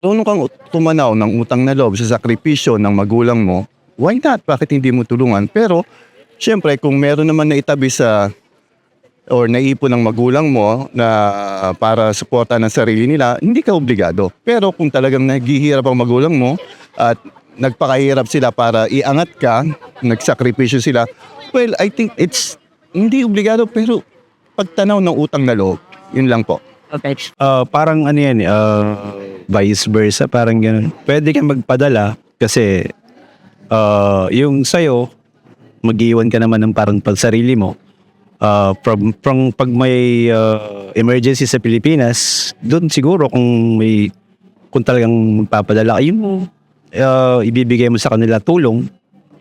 Marunong kang tumanaw ng utang na loob sa sakripisyo ng magulang mo, why not? Bakit hindi mo tulungan? Pero siyempre kung meron naman naitabi sa or naipon ng magulang mo na para suportahan ang sarili nila, hindi ka obligado. Pero kung talagang naghihirap ang magulang mo at nagpakahirap sila para iangat ka, nagsakripisyo sila, well, I think it's hindi obligado pero pagtanaw ng utang na loob. Yun lang po. Okay. Parang ano yan, vice versa, parang gano'n. Pwede kang magpadala kasi yung sa'yo, mag-iwan ka naman ng parang pagsarili mo. From pag may emergency sa Pilipinas, doon siguro kung talagang magpapadala kayo mo, ibibigay mo sa kanila tulong,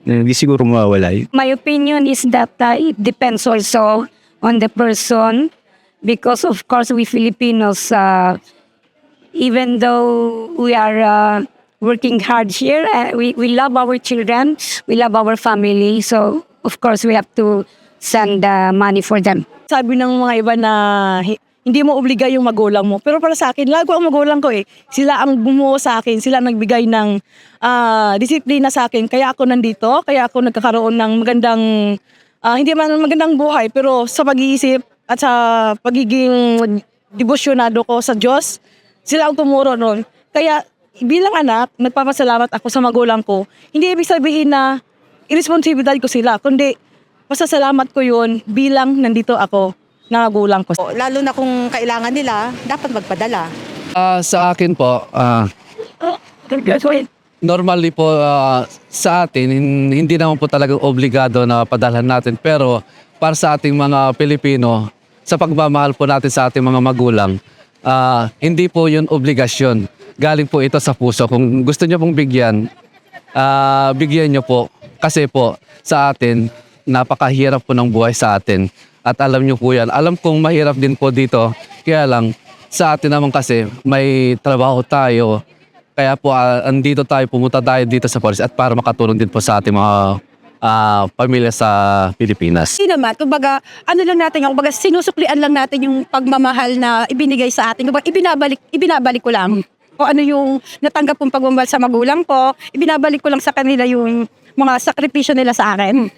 hindi siguro mawawala yun. My opinion is that it depends also on the person because of course we Filipinos, even though we are working hard here, we love our children, we love our family, so of course we have to send money for them. Sabi ng mga iba na hindi mo obliga yung magulang mo. Pero para sa akin, lago ang magulang ko eh. Sila ang bumuo sa akin, sila ang nagbigay ng disiplina sa akin. Kaya ako nandito, kaya ako nagkakaroon ng magandang, hindi man magandang buhay, pero sa pag-iisip at sa pagiging devosyonado ko sa Diyos, sila ang tumuro nun. Kaya bilang anak, nagpapasalamat ako sa magulang ko. Hindi ibig sabihin na irresponsibilidad ko sila, kundi pasasalamat ko yun bilang nandito ako na magulang ko. Lalo na kung kailangan nila, dapat magpadala. Sa akin po, normally po sa atin, hindi naman po talagang obligado na padalhan natin. Pero para sa ating mga Pilipino, sa pagmamahal po natin sa ating mga magulang, hindi po yun obligasyon. Galing po ito sa puso. Kung gusto nyo pong bigyan, bigyan nyo po. Kasi po sa atin, napakahirap po ng buhay sa atin. At alam nyo po yan. Alam kong mahirap din po dito. Kaya lang, sa atin naman kasi may trabaho tayo. Kaya po andito tayo, pumunta tayo dito sa police at para makatulong din po sa ating mga pamilya sa Pilipinas. Hindi naman, kumbaga, ano lang natin, kumbaga sinusuklian lang natin yung pagmamahal na ibinigay sa atin. Kumbaga, ibinabalik ko lang. O ano yung natanggap kong pagmamahal sa magulang ko, ibinabalik ko lang sa kanila yung mga sakripisyo nila sa akin.